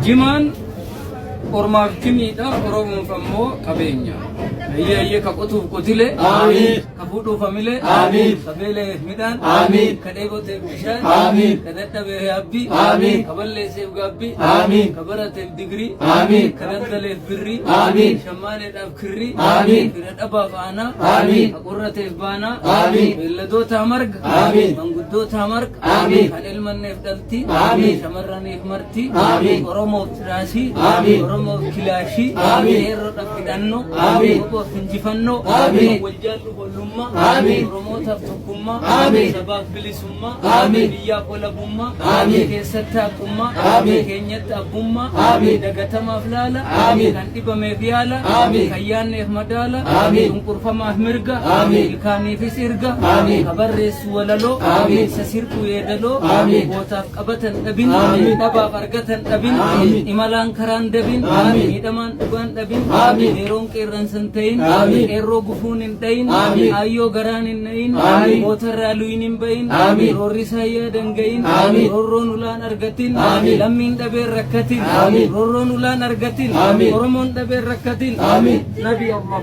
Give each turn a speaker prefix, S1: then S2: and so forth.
S1: jimaan ormaaf timiidha oromoon ammoo qabeenya ayye ka qotuuf qotile amiin ka fuudhuuf amile amiin ka beeleef midhaan amiin ka dheeboteef bishaan amiin ka dadhabeef yaabbii amiin ka balleesseef gaabbii amiin ka barateef digrii amiin ka daldaleef birrii amiin shammaaneedhaaf kirrii amiin fira dhabaaf aanaa amiin ka qorrateef baanaa amiin beelladootaa marga amiin manguddootaa marga amiin kan ilmanneef dhaltii amiin shamarraniif martii amiin oromoof tiraasii amiin oromoof kilaashii amiin eerroodhaaf hidhannoo amiin finjifannoo amiin waljaallu bollummaa amiin oromootaaf tokkummaa amiin sabaaf bilisummaa amiin biyyaaf walabummaa amiin keessatti haqummaa amiin keenyatti abbummaa amiin dagatamaaf laala amiin kan dhibameef yaala amiin kan yaanneef madaala amiin cunqurfamaaf mirga amiin ilkaaniifis erga amiin ka barreessu walaloo amiin sasirquu yeedaloo amiin bootaaf qabatan dhabin amiin dhabaaf argatan dhabin imalaan karaan dabin amiin miidhamaan dhugaan dhabin amiin yeroon qeerransan ta'in amiin erroo gufuun hin dhayin amiin ayyoo garaan hin nayin amiin mootarraa luyin hin bayin amiin roorri saayyaa dangayin amiin roorroon ulaan argatin amiin lammiin dhabeen rakkatin amiin roorroon ulaan argatin amiin oromoon dhabeen rakkatin amiin nabi Allah